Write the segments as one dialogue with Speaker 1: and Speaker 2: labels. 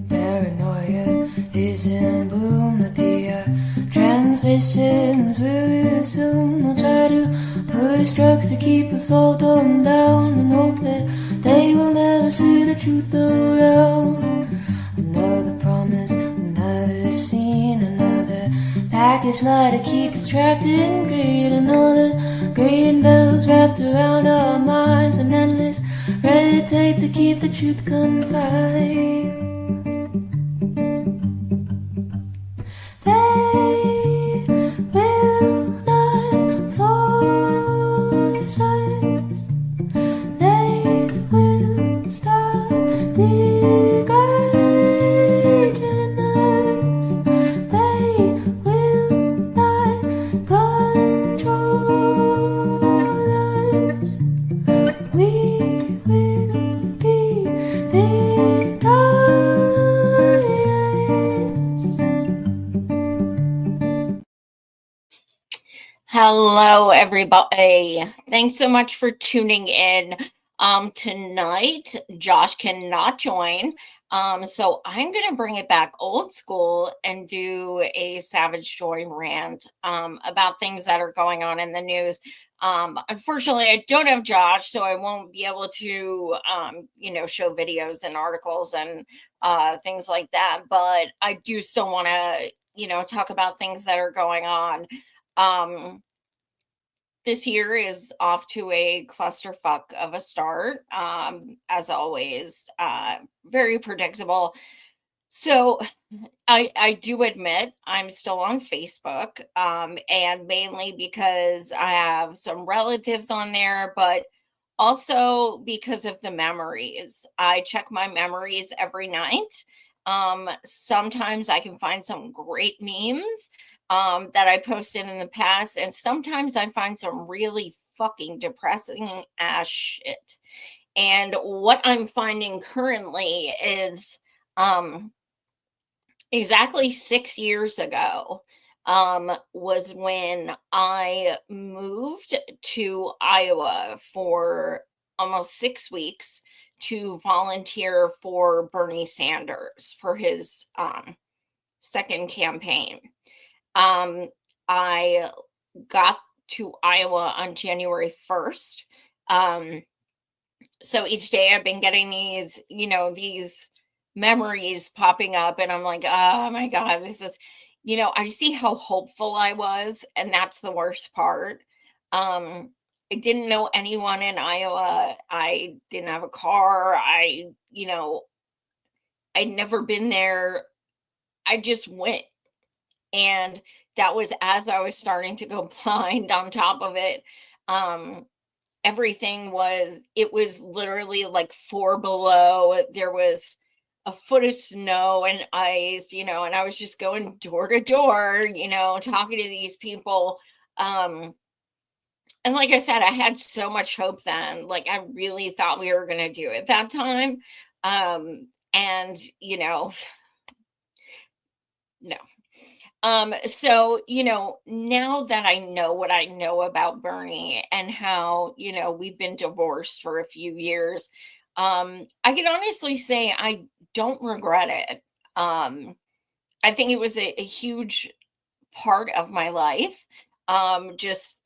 Speaker 1: Paranoia is in boom. The PR transmissions will assume they'll try to push drugs to keep us all dumbed down and hope that they will never see the truth around. Another promise, another scene, another package lie to keep us trapped in greed. Another green bells wrapped around our minds, an endless red tape to keep the truth confined. They will not force us. They will stop degrading us. They will not control us. We will be victorious.
Speaker 2: Hello, everybody. Thanks so much for tuning in. Tonight, Josh cannot join. So I'm going to bring it back old school and do a Savage Joy rant about things that are going on in the news. Unfortunately, I don't have Josh, so I won't be able to, show videos and articles and things like that. But I do still want to, talk about things that are going on. This year is off to a clusterfuck of a start, as always, very predictable. So I do admit I'm still on Facebook, and mainly because I have some relatives on there, but also because of the memories. I check my memories every night. Sometimes I can find some great memes that I posted in the past, and sometimes I find some really fucking depressing ass shit. And what I'm finding currently is exactly 6 years ago was when I moved to Iowa for almost 6 weeks to volunteer for Bernie Sanders for his second campaign. I got to Iowa on January 1st. So each day I've been getting these, these memories popping up, and I'm like, oh my God, this is, I see how hopeful I was, and that's the worst part. I didn't know anyone in Iowa. I didn't have a car. I'd never been there. I just went. And that was as I was starting to go blind on top of it. Everything it was literally like 4 below. There was a foot of snow and ice, and I was just going door to door, talking to these people. And like I said, I had so much hope then. Like I really thought we were going to do it that time. And, no. So, now that I know what I know about Bernie and how, we've been divorced for a few years, I can honestly say I don't regret it. I think it was a huge part of my life. Just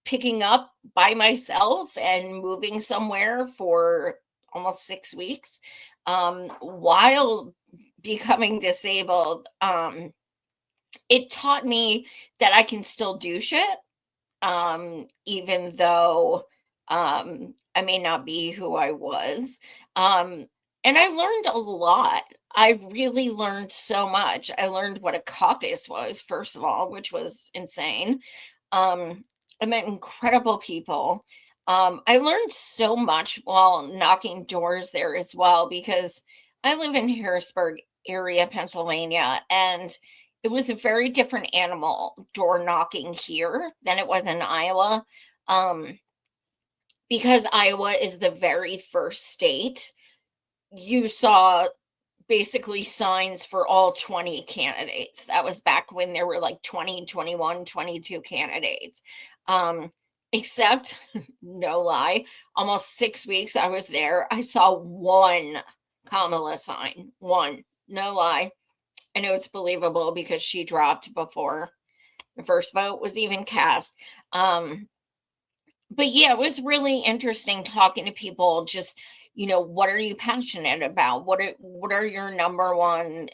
Speaker 2: picking up by myself and moving somewhere for almost 6 weeks, while becoming disabled. It taught me that I can still do shit, even though I may not be who I was. Um, and I learned a lot. I really learned so much. I learned what a caucus was, first of all, which was insane. I met incredible people. I learned so much while knocking doors there as well because I live in Harrisburg area, Pennsylvania, and it was a very different animal door knocking here than it was in Iowa. Um, because Iowa is the very first state, you saw basically signs for all 20 candidates. That was back when there were like 20, 21, 22 candidates. Um, except, no lie, almost 6 weeks I was there, I saw one Kamala sign. One. No lie. I know it's believable because she dropped before the first vote was even cast. But yeah, it was really interesting talking to people. Just, what are you passionate about? What are your number one,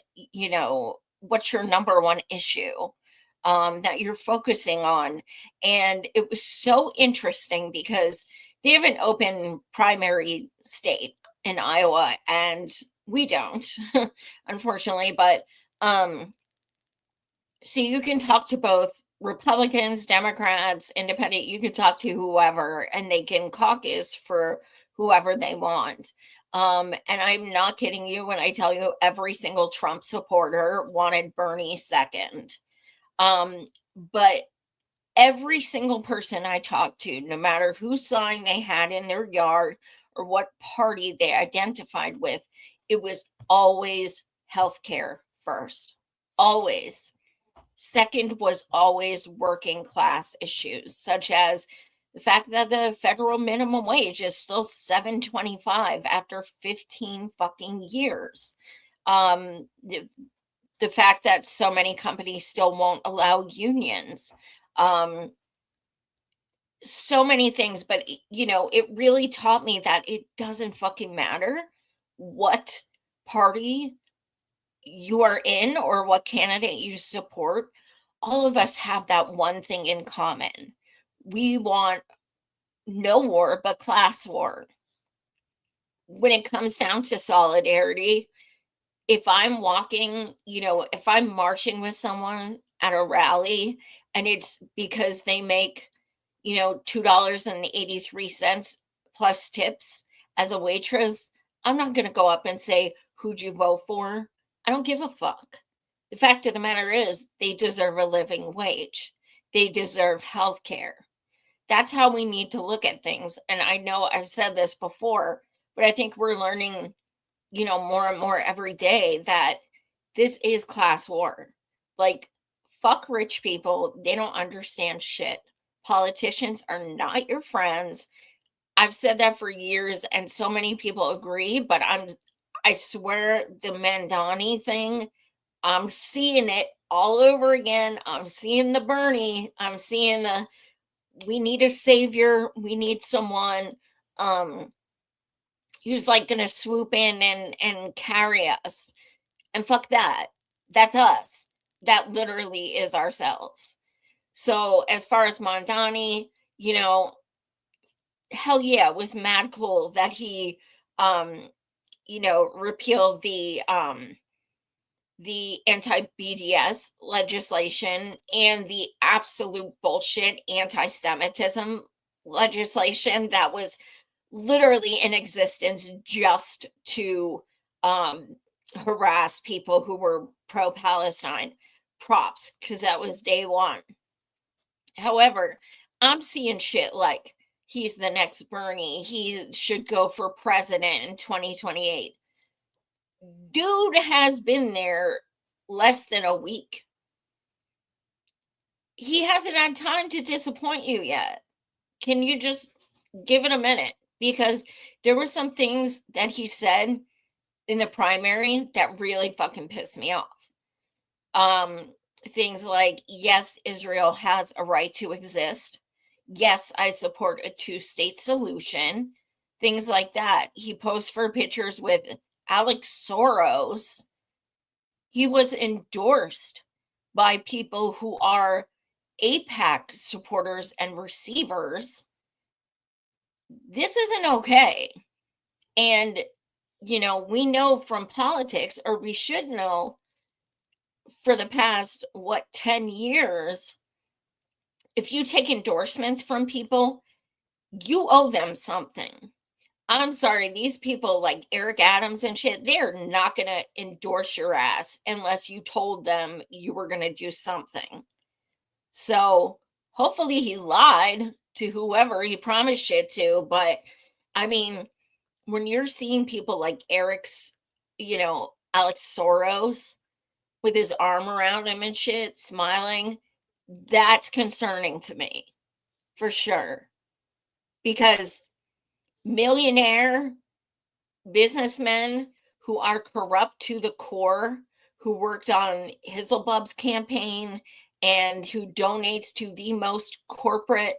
Speaker 2: what's your number one issue that you're focusing on? And it was so interesting because they have an open primary state in Iowa, and we don't, unfortunately. But um, so you can talk to both Republicans, Democrats, independent, you can talk to whoever, and they can caucus for whoever they want. And I'm not kidding you when I tell you every single Trump supporter wanted Bernie second. Um, but every single person I talked to, no matter whose sign they had in their yard or what party they identified with, it was always healthcare first. Always. Second was always working class issues, such as the fact that the federal minimum wage is still 7.25 after 15 fucking years. The fact that so many companies still won't allow unions. Um, so many things, but it really taught me that it doesn't fucking matter what party you are in or what candidate you support. All of us have that one thing in common. We want no war but class war. When it comes down to solidarity, if I'm walking, if I'm marching with someone at a rally and it's because they make, $2.83 plus tips as a waitress, I'm not going to go up and say, "Who'd you vote for?" I don't give a fuck. The fact of the matter is, they deserve a living wage. They deserve health care. That's how we need to look at things. And I know I've said this before, but I think we're learning, more and more every day that this is class war. Like, fuck rich people. They don't understand shit. Politicians are not your friends. I've said that for years, and so many people agree, but I swear the Mandani thing, I'm seeing it all over again. I'm seeing the Bernie. I'm seeing the we need a savior. We need someone um who's like gonna swoop in and carry us. And fuck that. That's us. That literally is ourselves. So as far as Mondani, hell yeah, it was mad cool that he um repealed the anti-BDS legislation and the absolute bullshit anti-Semitism legislation that was literally in existence just to um, harass people who were pro-Palestine. Props, because that was day one. However, I'm seeing shit like he's the next Bernie. He should go for president in 2028. Dude has been there less than a week. he hasn't had time to disappoint you yet. Can you just give it a minute? Because there were some things that he said in the primary that really fucking pissed me off. Um, Things like, yes, Israel has a right to exist. Yes, I support a two-state solution. Things like that. He posed for pictures with Alex Soros. He was endorsed by people who are APAC supporters and receivers. This isn't okay. And, we know from politics, or we should know for the past, 10 years, if you take endorsements from people, you owe them something. I'm sorry, these people like Eric Adams and shit, they're not going to endorse your ass unless you told them you were going to do something. So hopefully he lied to whoever he promised shit to. But I mean, when you're seeing people like Alex Soros with his arm around him and shit, smiling, that's concerning to me for sure. Because millionaire businessmen who are corrupt to the core, who worked on Hizzlebub's campaign and who donates to the most corporate,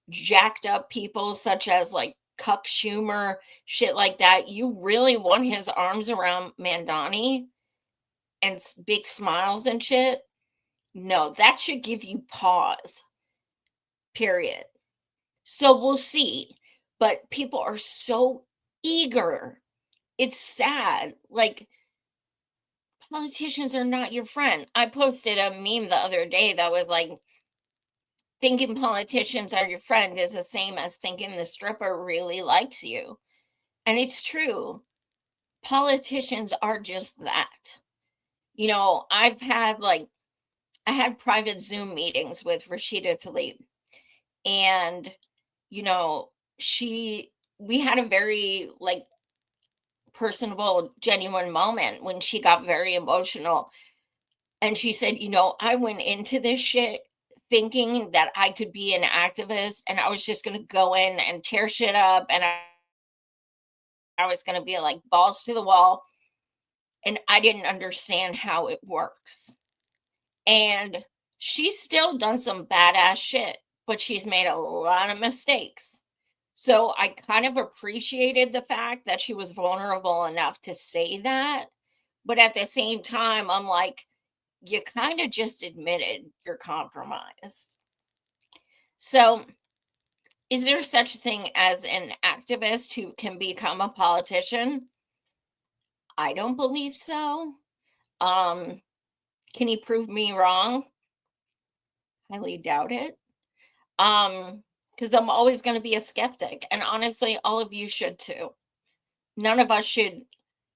Speaker 2: jacked up people, such as like Cuck Schumer, shit like that. You really want his arms around Mandani and big smiles and shit? No, that should give you pause. Period. So we'll see. But people are so eager. It's sad. Like, politicians are not your friend. I posted a meme the other day that was like, thinking politicians are your friend is the same as thinking the stripper really likes you. And it's true. Politicians are just that. I had private Zoom meetings with Rashida Tlaib. And, we had a very like personable, genuine moment when she got very emotional. And she said, I went into this shit thinking that I could be an activist and I was just going to go in and tear shit up. And I was going to be like balls to the wall. And I didn't understand how it works. And she's still done some badass shit, but she's made a lot of mistakes. So I kind of appreciated the fact that she was vulnerable enough to say that. But at the same time, I'm like, you kind of just admitted you're compromised. So, is there such a thing as an activist who can become a politician? I don't believe so. Can he prove me wrong? Highly doubt it. Because I'm always going to be a skeptic. And honestly, all of you should too. None of us should,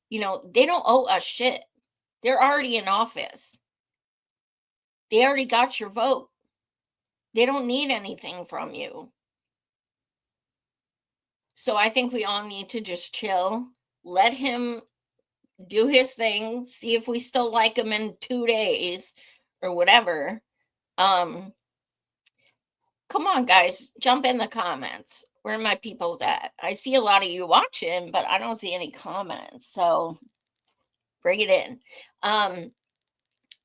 Speaker 2: they don't owe us shit. They're already in office. They already got your vote. They don't need anything from you. So I think we all need to just chill, let him do his thing, see if we still like him in 2 days or whatever. Come on, guys, jump in the comments. Where are my people at? I see a lot of you watching, but I don't see any comments. So bring it in.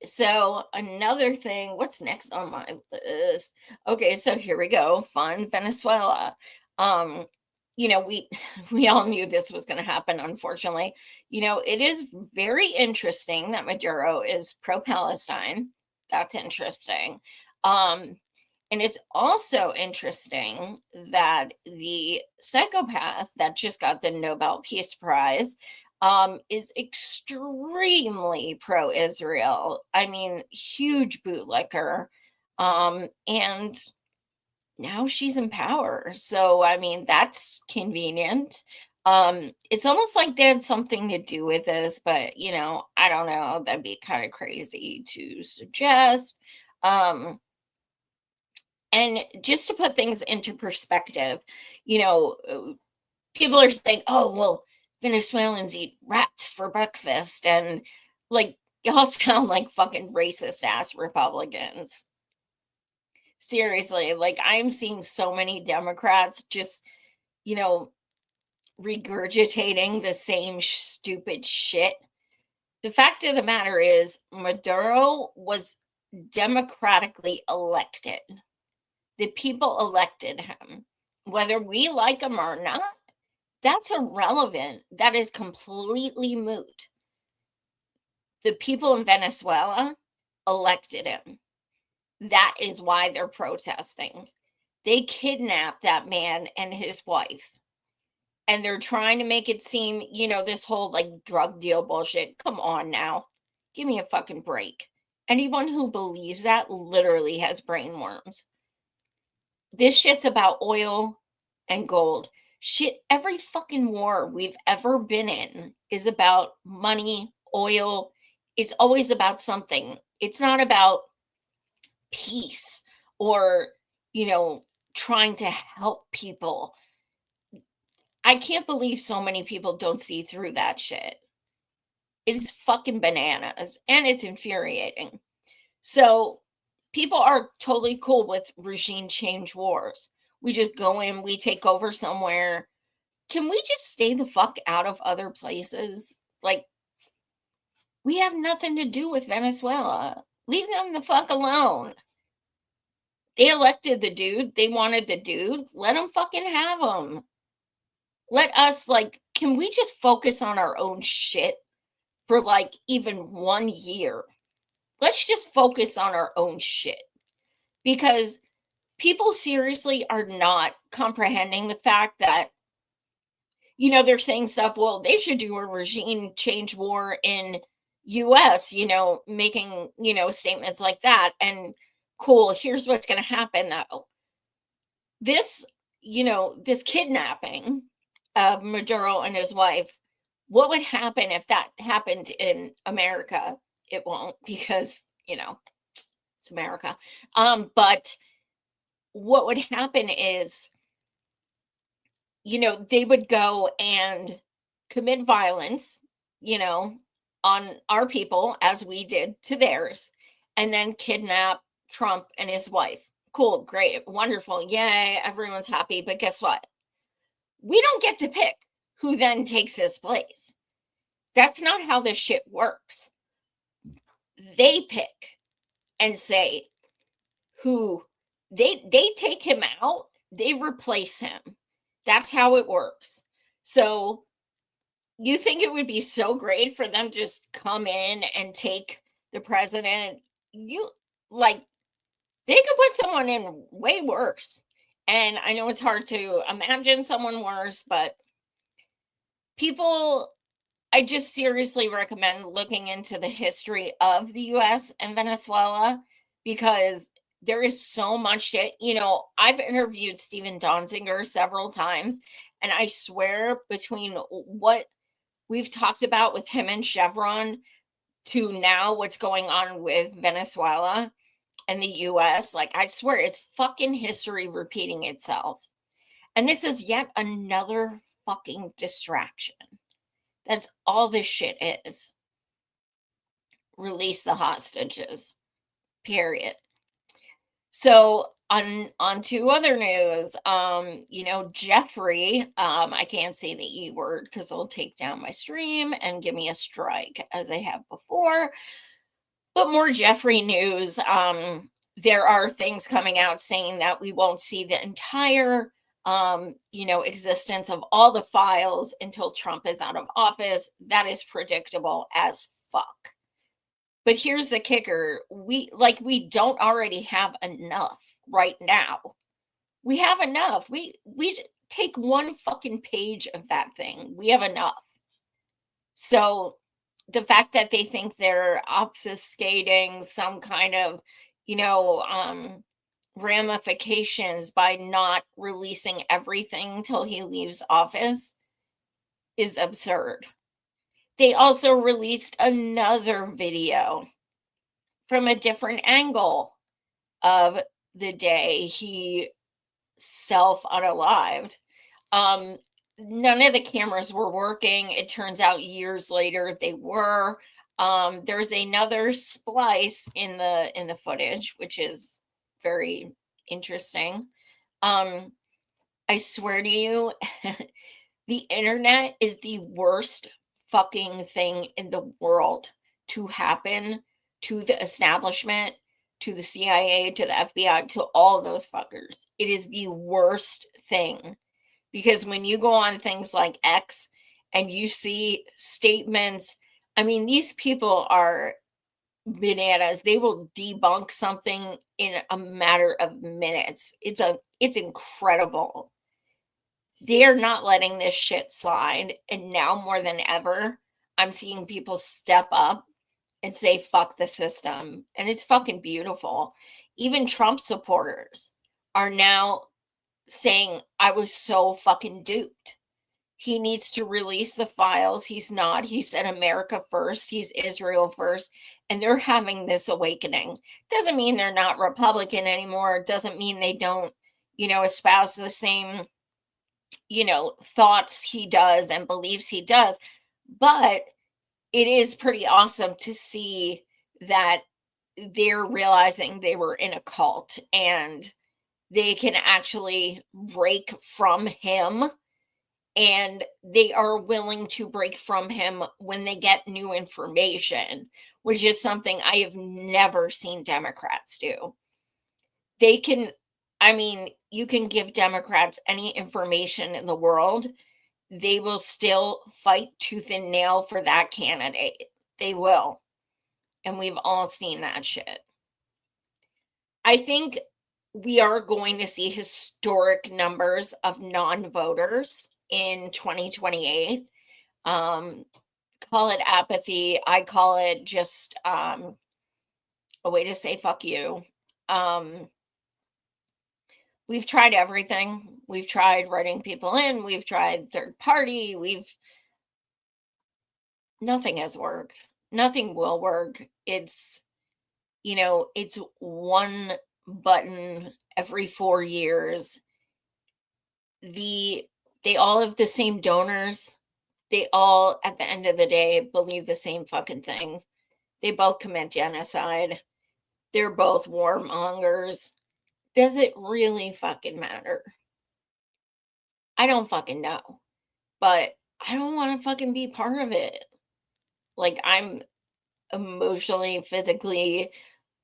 Speaker 2: So another thing, what's next on my list? Okay, so here we go. Fun Venezuela. We all knew this was going to happen, unfortunately. It is very interesting that Maduro is pro-Palestine. That's interesting. And it's also interesting that the psychopath that just got the Nobel Peace Prize is extremely pro-Israel. I mean, huge bootlicker. And now she's in power. So, I mean, that's convenient. It's almost like they had something to do with this, but I don't know. That'd be kind of crazy to suggest. And just to put things into perspective, people are saying, oh, well, Venezuelans eat rats for breakfast. And like, y'all sound like fucking racist ass Republicans. Seriously, like I'm seeing so many Democrats just, you know, regurgitating the same stupid shit. The fact of the matter is, Maduro was democratically elected. The people elected him. Whether we like him or not, that's irrelevant. That is completely moot. The people in Venezuela elected him. That is why they're protesting. They kidnapped that man and his wife. And they're trying to make it seem, this whole like drug deal bullshit. Come on now. Give me a fucking break. Anyone who believes that literally has brain worms. This shit's about oil and gold. Shit, every fucking war we've ever been in is about money, oil. It's always about something. It's not about peace or, trying to help people. I can't believe so many people don't see through that shit. It's fucking bananas and it's infuriating. So people are totally cool with regime change wars. We just go in, we take over somewhere. Can we just stay the fuck out of other places? Like, we have nothing to do with Venezuela. Leave them the fuck alone. They elected the dude. They wanted the dude. Let them fucking have him. Let us, can we just focus on our own shit for even 1 year? Let's just focus on our own shit. Because people seriously are not comprehending the fact that, they're saying stuff, well, they should do a regime change war in US, making, statements like that. And cool, here's what's going to happen though. This, this kidnapping of Maduro and his wife, what would happen if that happened in America? It won't, because, it's America. But what would happen is, they would go and commit violence, on our people as we did to theirs, and then kidnap Trump and his wife. Cool, great, wonderful, yay, everyone's happy. But guess what? We don't get to pick who then takes his place. That's not how this shit works. They pick and say who they take him out, they replace him. That's how it works. So you think it would be so great for them to just come in and take the president? They could put someone in way worse. And I know it's hard to imagine someone worse, but I just seriously recommend looking into the history of the US and Venezuela, because there is so much shit. I've interviewed Steven Donziger several times, and I swear between what we've talked about with him and Chevron to now what's going on with Venezuela and the US, I swear it's fucking history repeating itself. And this is yet another fucking distraction. That's all this shit is. Release the hostages. Period. So on to other news. Jeffrey, I can't say the E word because it'll take down my stream and give me a strike, as I have before. But more Jeffrey news. There are things coming out saying that we won't see the entire existence of all the files until Trump is out of office. That is predictable as fuck. But here's the kicker. We don't already have enough right now. We have enough. We take one fucking page of that thing. We have enough. So the fact that they think they're obfuscating some kind of, ramifications by not releasing everything till he leaves office is absurd. They also released another video from a different angle of the day he self-unalived. None of the cameras were working. It turns out years later they were. There's another splice in the footage, which is very interesting. Um, I swear to you, the internet is the worst fucking thing in the world to happen to the establishment, to the CIA, to the FBI, to all those fuckers. It is the worst thing because when you go on things like X and you see statements, I mean, these people are bananas. They will debunk something in a matter of minutes. It's incredible. They're not letting this shit slide, and now more than ever, I'm seeing people step up and say fuck the system, and it's fucking beautiful. Even Trump supporters are now saying I was so fucking duped. He needs to release the files. He's not. He said America first. He's Israel first. And they're having this awakening. Doesn't mean they're not Republican anymore. Doesn't mean they don't, espouse the same, thoughts he does and beliefs he does. But it is pretty awesome to see that they're realizing they were in a cult and they can actually break from him, and they are willing to break from him when they get new information, which is something I have never seen Democrats do. They can, I mean, you can give Democrats any information in the world, they will still fight tooth and nail for that candidate. They will. And we've all seen that shit. I think we are going to see historic numbers of non-voters in 2028. Call it apathy. I call it just a way to say fuck you. We've tried everything. We've tried writing people in. We've tried third party. Nothing has worked. Nothing will work. It's one button every 4 years. They all have the same donors. They all, at the end of the day, believe the same fucking things. They both commit genocide. They're both warmongers. Does it really fucking matter? I don't fucking know. But I don't want to fucking be part of it. Like, I'm emotionally, physically,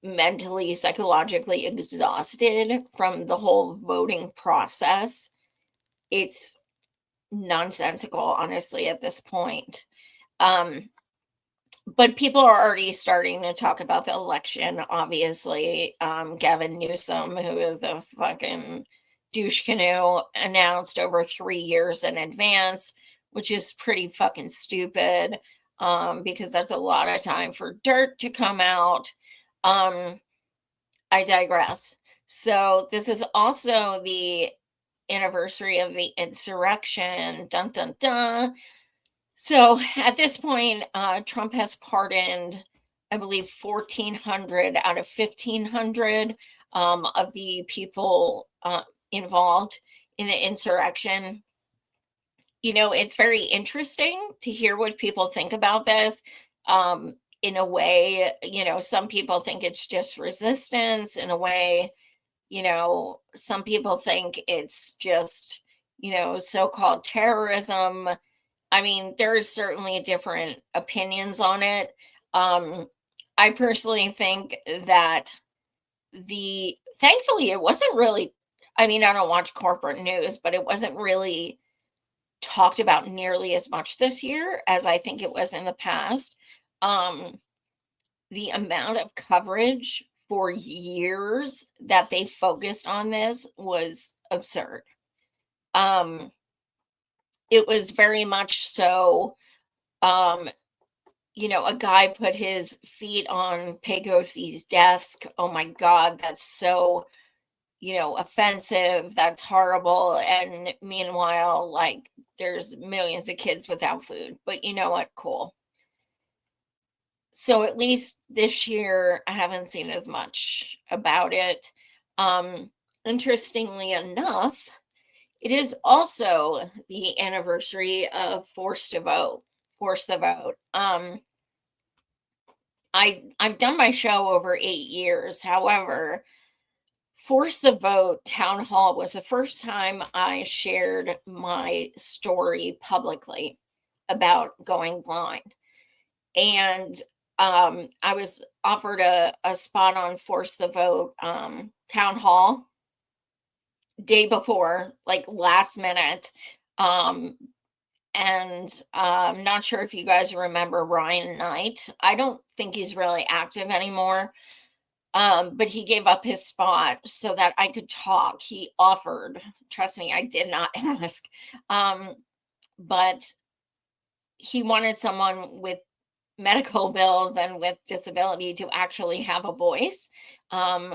Speaker 2: mentally, psychologically exhausted from the whole voting process. It's nonsensical, honestly, at this point. But people are already starting to talk about the election, obviously. Gavin Newsom, who is the fucking douche canoe, announced over 3 years in advance, which is pretty fucking stupid, because that's a lot of time for dirt to come out. I digress. So this is also the anniversary of the insurrection. Dun dun dun. So at this point, Trump has pardoned, I believe, 1,400 out of 1,500 of the people involved in the insurrection. It's very interesting to hear what people think about this. In a way, some people think it's just resistance. In a way, some people think it's just, so-called terrorism. I mean, there's certainly different opinions on it. I personally think that thankfully, it wasn't really, I mean, I don't watch corporate news, but it wasn't really talked about nearly as much this year as I think it was in the past. The amount of coverage for years that they focused on this was absurd. It was very much so, a guy put his feet on Pegosi's desk. Oh my God, that's so, offensive. That's horrible. And meanwhile, like, there's millions of kids without food. But you know what? Cool. So at least this year, I haven't seen as much about it. Interestingly enough, it is also the anniversary of Force the Vote. I've done my show over 8 years. However, Force the Vote town hall was the first time I shared my story publicly about going blind. And I was offered a spot on Force the Vote town hall day before, like last minute. Um, and I'm not sure if you guys remember Ryan Knight. I don't think he's really active anymore. But he gave up his spot so that I could talk. He offered, trust me, I did not ask. But he wanted someone with medical bills and with disability to actually have a voice,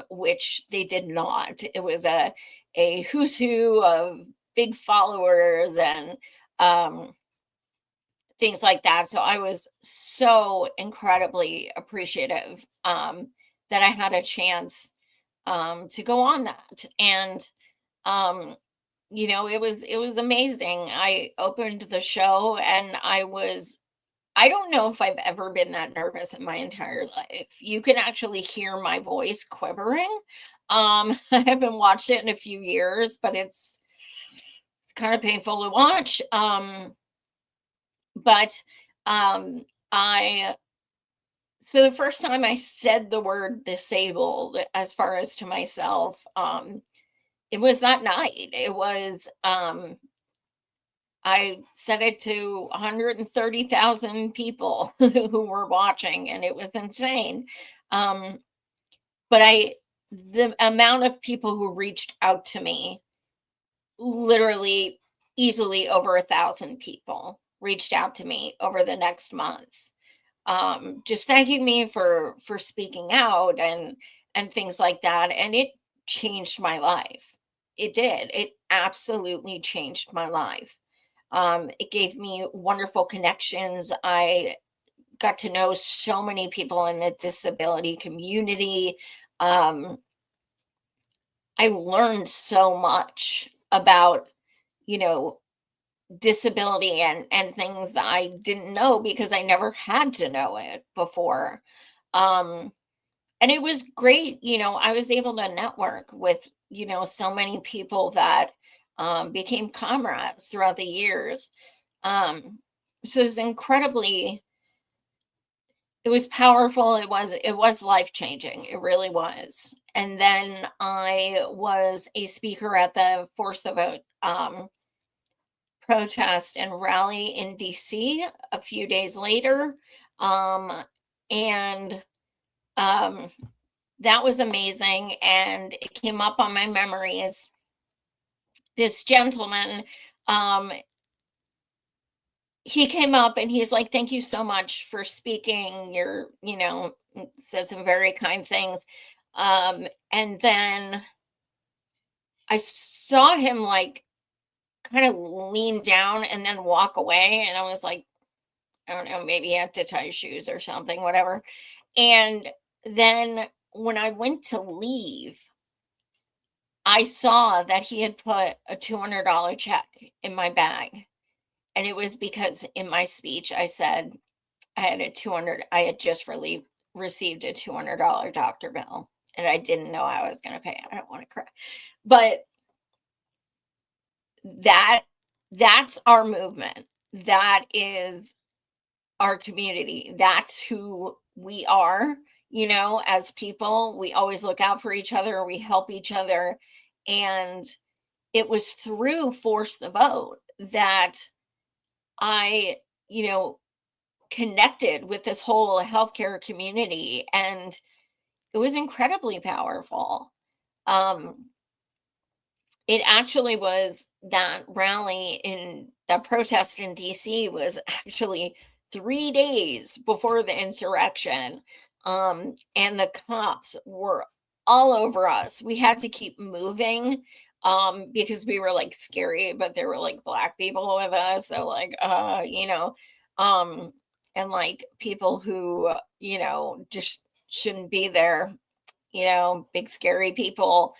Speaker 2: which they did not. It was a who's who of big followers and things like that. So I was so incredibly appreciative that I had a chance to go on that. And it was amazing. I opened the show and I don't know if I've ever been that nervous in my entire life. You can actually hear my voice quivering. I haven't watched it in a few years, but it's kind of painful to watch. But I so the first time I said the word disabled as far as to myself, it was that night. It was I said it to 130,000 people who were watching, and it was insane. Um, but the amount of people who reached out to me, literally easily over 1,000 people reached out to me over the next month, just thanking me for speaking out and things like that. And it changed my life. It did. It absolutely changed my life. It gave me wonderful connections. I got to know so many people in the disability community. I learned so much about, you know, disability and things that I didn't know because I never had to know it before. Um, and it was great. I was able to network with, so many people that became comrades throughout the years. Um, so it was powerful. It was life changing. It really was. And then I was a speaker at the Force the Vote protest and rally in DC a few days later. And that was amazing. And it came up on my memories. This gentleman, he came up and he's like, "Thank you so much for speaking. Said some very kind things." And then I saw him like kind of lean down and then walk away. And I was like, I don't know, maybe he had to tie his shoes or something, whatever. And then when I went to leave, I saw that he had put a $200 check in my bag. And it was because in my speech, I said I had just received a $200 doctor bill and I didn't know I was going to pay it. I don't want to cry. But that's our movement. That is our community. That's who we are, as people. We always look out for each other, we help each other. And it was through Force the Vote that I, connected with this whole healthcare community, and it was incredibly powerful. It actually was that rally in that protest in DC was actually 3 days before the insurrection. And the cops were all over us. We had to keep moving because we were like scary, but there were like black people with us. So like and like people who, just shouldn't be there, big scary people.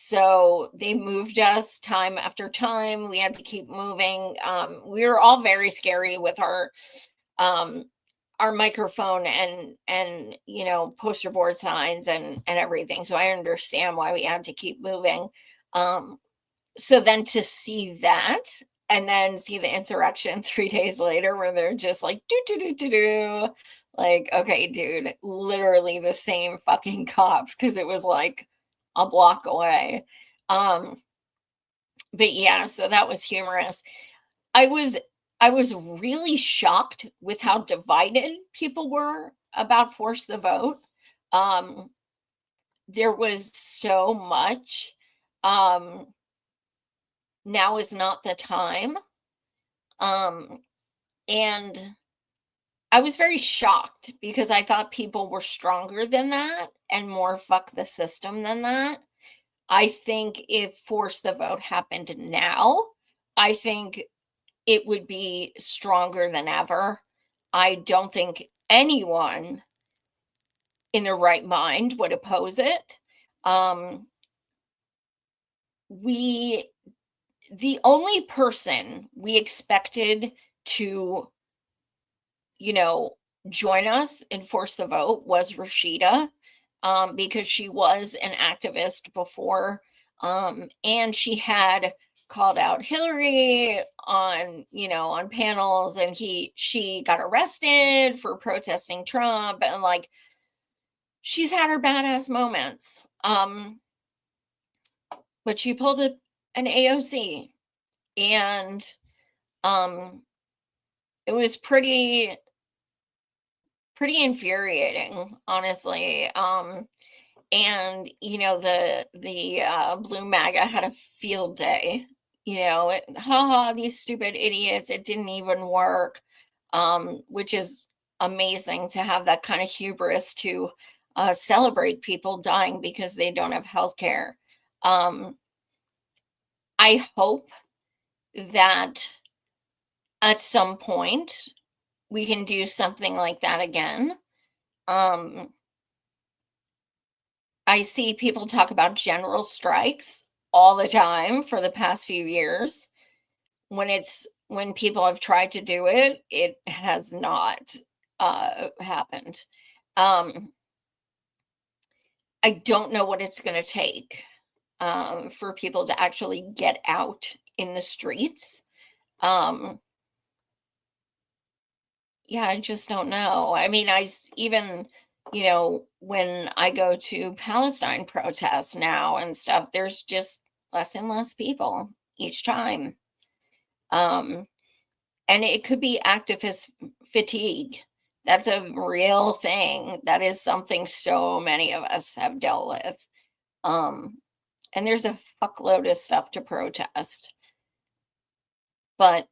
Speaker 2: So they moved us time after time. We had to keep moving. We were all very scary with our our microphone and poster board signs and everything. So I understand why we had to keep moving. So then to see that and then see the insurrection 3 days later where they're just like do do do do do, like, okay, dude, literally the same fucking cops because it was like a block away. Um, but yeah, so that was humorous. I was I was really shocked with how divided people were about force the vote. Um, there was so much. Um, now is not the time. Um, and I was very shocked because I thought people were stronger than that and more fuck the system than that. I think if force the vote happened now, I think it would be stronger than ever. I don't think anyone in their right mind would oppose it. Um, we the only person we expected to, you know, join us and force the vote was Rashida, because she was an activist before, and she had called out Hillary on, on panels, and she got arrested for protesting Trump, and like she's had her badass moments. But she pulled an AOC, and um, it was pretty infuriating, honestly. And the blue MAGA had a field day. Haha, these stupid idiots! It didn't even work, which is amazing to have that kind of hubris to celebrate people dying because they don't have health care. I hope that at some point we can do something like that again. I see people talk about general strikes all the time for the past few years. When people have tried to do it, it has not happened. I don't know what it's going to take for people to actually get out in the streets. Yeah, I just don't know. I mean, even, when I go to Palestine protests now and stuff, there's just less and less people each time. And it could be activist fatigue. That's a real thing. That is something so many of us have dealt with. And there's a fuckload of stuff to protest. But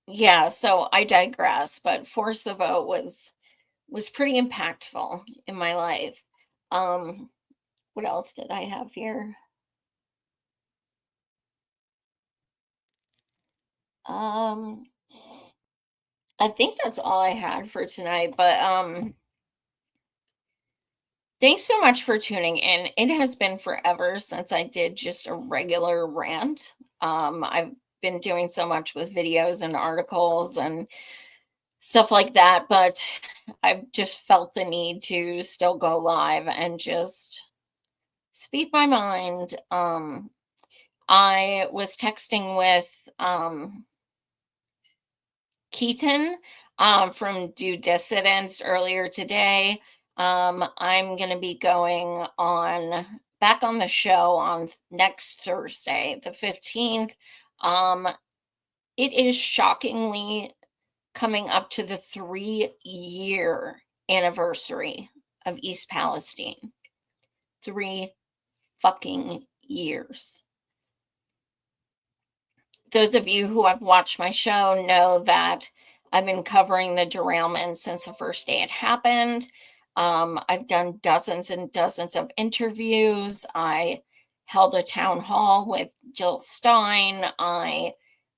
Speaker 2: yeah, so I digress, but force the vote was pretty impactful in my life. What else did I have here? I think that's all I had for tonight, but thanks so much for tuning in. It has been forever since I did just a regular rant. I've been doing so much with videos and articles and stuff like that, but I've just felt the need to still go live and just speak my mind. I was texting with Keaton from Do Dissidents earlier today. I'm going to be going back on the show on next Thursday, the 15th. It is shockingly coming up to the 3-year anniversary of East Palestine. 3 fucking years. Those of you who have watched my show know that I've been covering the derailment since the first day it happened. I've done dozens and dozens of interviews. I held a town hall with Jill Stein. I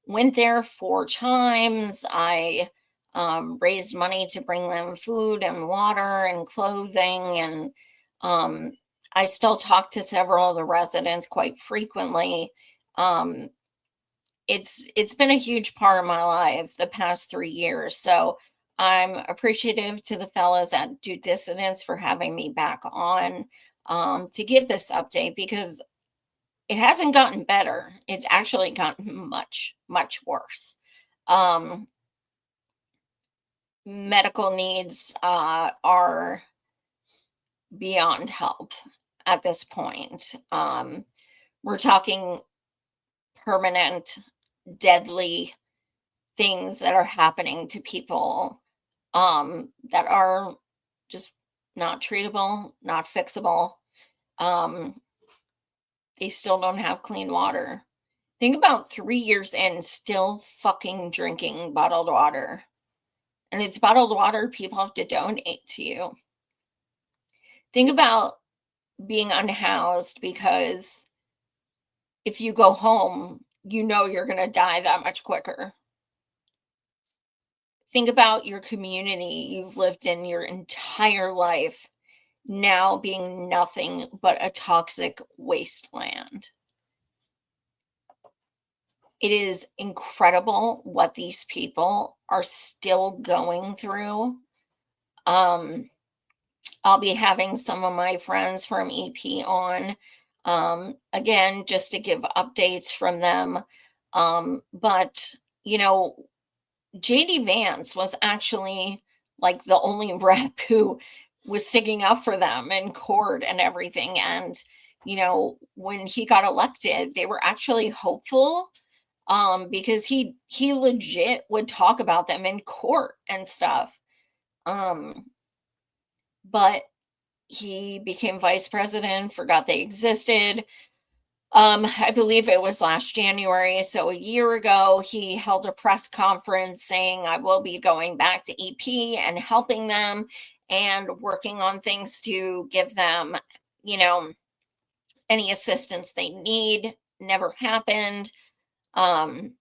Speaker 2: went there 4 times. I raised money to bring them food and water and clothing. And I still talk to several of the residents quite frequently. It's been a huge part of my life the past 3 years. So I'm appreciative to the fellas at Due Dissidence for having me back on to give this update, because it hasn't gotten better. It's actually gotten much, much worse. Medical needs are beyond help at this point. We're talking permanent, deadly things that are happening to people that are just not treatable, not fixable. They still don't have clean water. Think about 3 years in, still fucking drinking bottled water. And it's bottled water people have to donate to you. Think about being unhoused because if you go home, you know you're going to die that much quicker. Think about your community you've lived in your entire life now being nothing but a toxic wasteland. It is incredible what these people are still going through. I'll be having some of my friends from EP on again, just to give updates from them. But, you know, JD Vance was actually like the only rep who was sticking up for them in court and everything. And, you know, when he got elected, they were actually hopeful because he legit would talk about them in court and stuff. But he became vice president, forgot they existed. I believe it was last January, so a year ago, he held a press conference saying, I will be going back to EP and helping them and working on things to give them, you know, any assistance they need. Never happened. Biden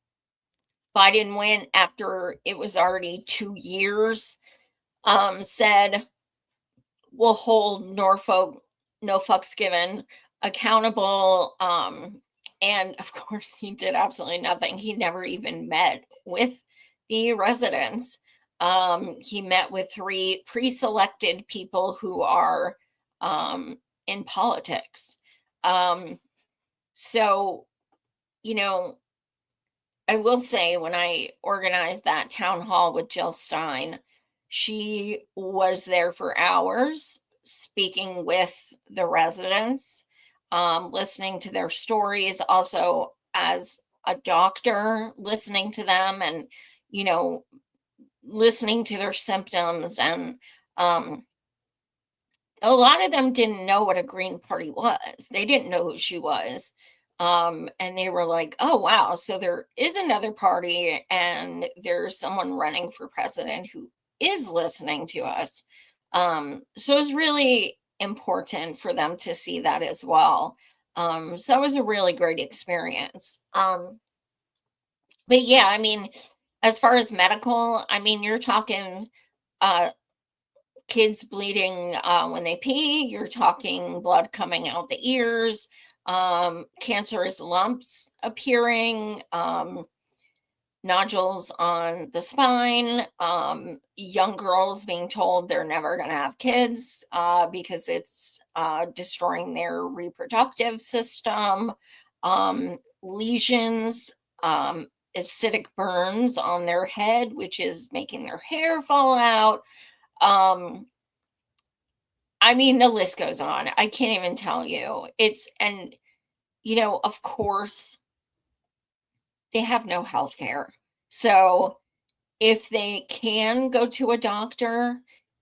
Speaker 2: went after it was already 2 years, said, we'll hold Norfolk, no fucks given, accountable. And of course, he did absolutely nothing. He never even met with the residents. He met with 3 pre-selected people who are in politics. So, you know, I will say when I organized that town hall with Jill Stein, she was there for hours speaking with the residents, listening to their stories, also as a doctor, listening to them and, you know, listening to their symptoms. And a lot of them didn't know what a Green Party was. They didn't know who she was. And they were like, oh, wow. So there is another party and there's someone running for president who is listening to us. So it's really important for them to see that as well. So it was a really great experience. But yeah, I mean, as far as medical, I mean, you're talking kids bleeding when they pee, you're talking blood coming out the ears, cancerous lumps appearing, nodules on the spine, young girls being told they're never going to have kids because it's destroying their reproductive system, lesions, acidic burns on their head, which is making their hair fall out. I mean, the list goes on. I can't even tell you. And, you know, of course, they have no health care. So if they can go to a doctor,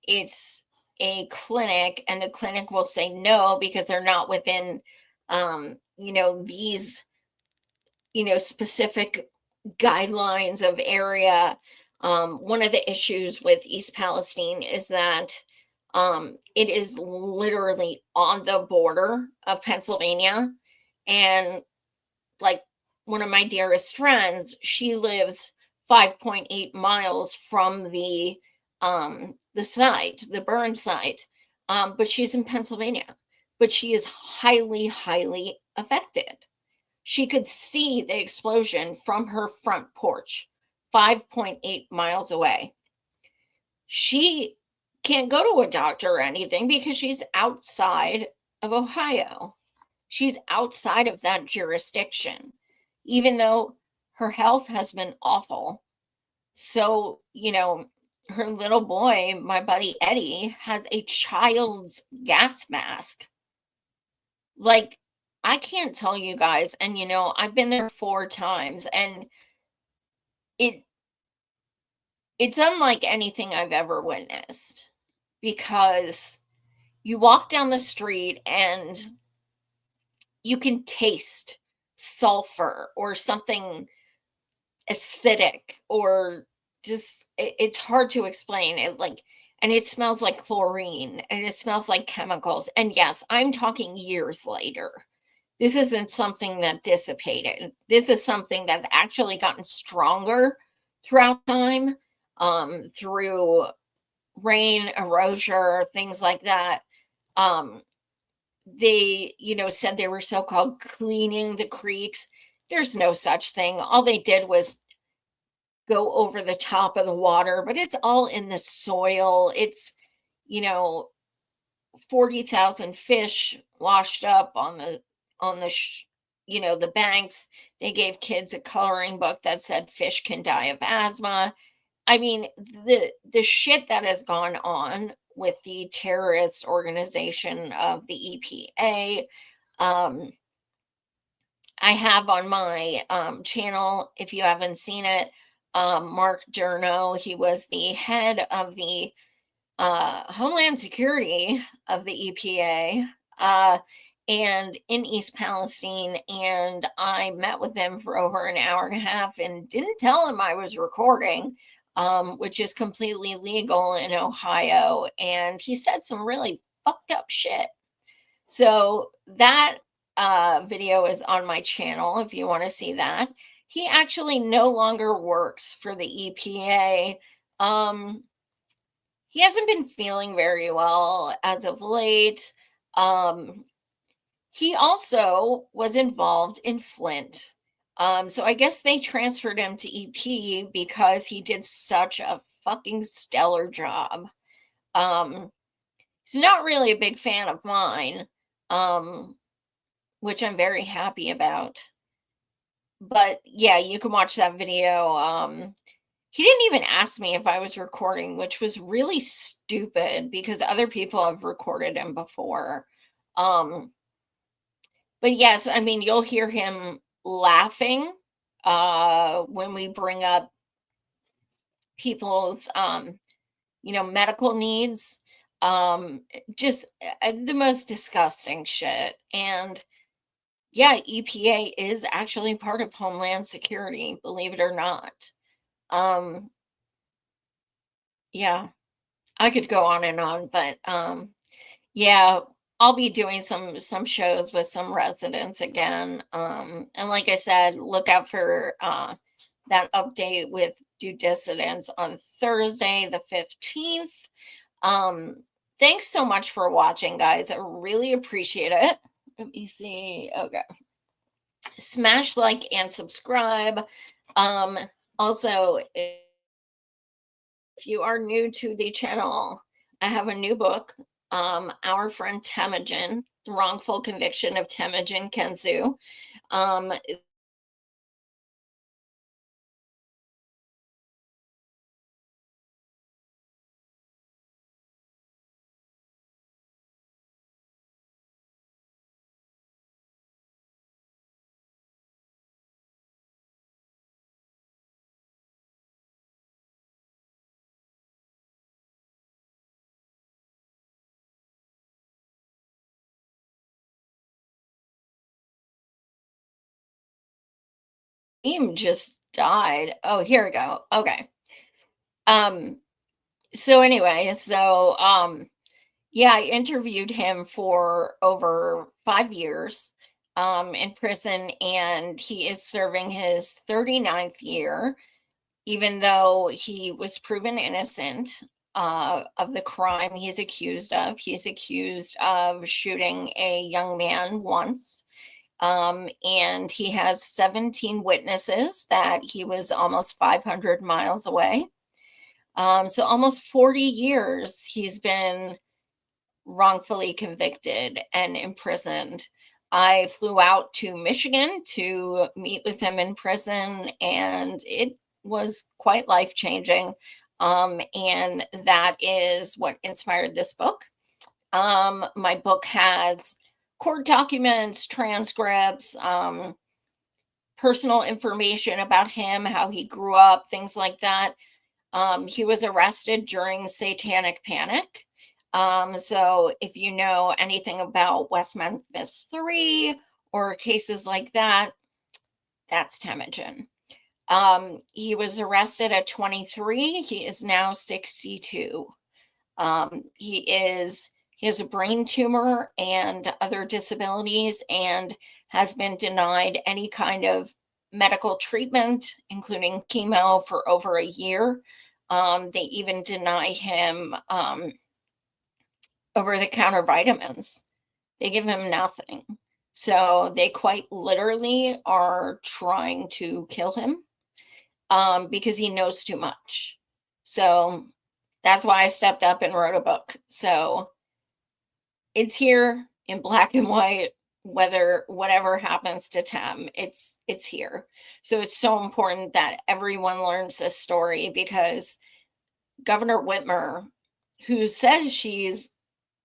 Speaker 2: it's a clinic, and the clinic will say no because they're not within, you know, these, you know, specific guidelines of area. One of the issues with East Palestine is that it is literally on the border of Pennsylvania. And like one of my dearest friends, she lives 5.8 miles from the site, the burn site. But she's in Pennsylvania, but she is highly, highly affected. She could see the explosion from her front porch, 5.8 miles away. she can't go to a doctor or anything because she's outside of Ohio. She's outside of that jurisdiction, even though her health has been awful. So, her little boy, my buddy Eddie, has a child's gas mask. Like, I can't tell you guys, and I've been there 4 times, and it it's unlike anything I've ever witnessed, because you walk down the street and you can taste sulfur or something acidic, or just it's hard to explain it, and it smells like chlorine, and it smells like chemicals. And yes, I'm talking years later. This isn't something that dissipated. This is something that's actually gotten stronger throughout time, through rain, erosion, things like that. They, said they were so-called cleaning the creeks. There's no such thing. All they did was go over the top of the water, but it's all in the soil. It's, you know, 40,000 fish washed up on the banks. They gave kids a coloring book that said fish can die of asthma. I mean, the shit that has gone on with the terrorist organization of the EPA. I have on my channel, if you haven't seen it, Mark Durno. He was the head of the Homeland Security of the EPA, and in East Palestine. And I met with him for over an hour and a half and didn't tell him I was recording, which is completely legal in Ohio. And he said some really fucked up shit. So that video is on my channel if you want to see that. He actually no longer works for the EPA. He hasn't been feeling very well as of late. He also was involved in Flint. So I guess they transferred him to EP because he did such a fucking stellar job. He's not really a big fan of mine, which I'm very happy about. But yeah, you can watch that video. He didn't even ask me if I was recording, which was really stupid because other people have recorded him before. But yes, I mean, you'll hear him laughing when we bring up people's medical needs. Just the most disgusting shit. And yeah, EPA is actually part of Homeland Security, believe it or not. Yeah, I could go on and on, but yeah, I'll be doing some shows with some residents again. And like I said, look out for that update with Due Dissidents on Thursday, the 15th. Thanks so much for watching, guys. I really appreciate it. Let me see. Okay. Smash like and subscribe. Also, if you are new to the channel, I have a new book, Our Friend Temujin, The Wrongful Conviction of Temujin Khensu. Just died. Oh, here we go. Okay. So anyway, yeah, I interviewed him for over 5 years in prison, and he is serving his 39th year, even though he was proven innocent of the crime he's accused of. He's accused of shooting a young man once. And he has 17 witnesses that he was almost 500 miles away. So almost 40 years he's been wrongfully convicted and imprisoned. I flew out to Michigan to meet with him in prison, and it was quite life-changing. And that is what inspired this book. My book has court documents, transcripts, personal information about him, how he grew up, things like that. He was arrested during Satanic Panic. So if you know anything about West Memphis 3 or cases like that, that's Temujin. He was arrested at 23. He is now 62. He has a brain tumor and other disabilities and has been denied any kind of medical treatment, including chemo, for over a year. They even deny him over-the-counter vitamins. They give him nothing. So they quite literally are trying to kill him because he knows too much. So that's why I stepped up and wrote a book. So it's here in black and white, whatever happens to Tem, it's here. So it's so important that everyone learns this story, because Governor Whitmer, who says she's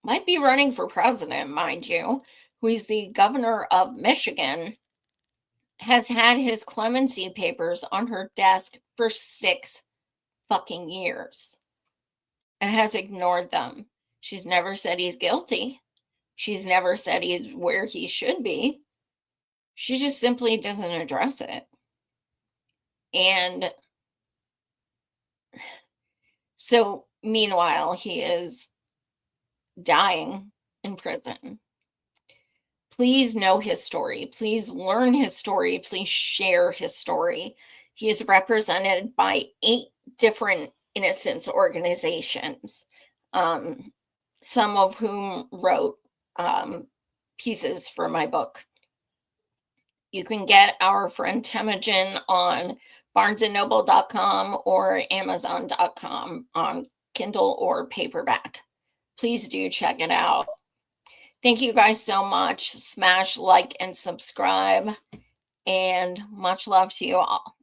Speaker 2: might be running for president, mind you, who is the governor of Michigan, has had his clemency papers on her desk for 6 fucking years and has ignored them. She's never said he's guilty. She's never said he's where he should be. She just simply doesn't address it. And so meanwhile, he is dying in prison. Please know his story. Please learn his story. Please share his story. He is represented by 8 different innocence organizations, some of whom wrote pieces for my book. You can get our friend Temujin on barnesandnoble.com or amazon.com on Kindle or paperback. Please do check it out. Thank you guys so much. Smash like and subscribe, and much love to you all.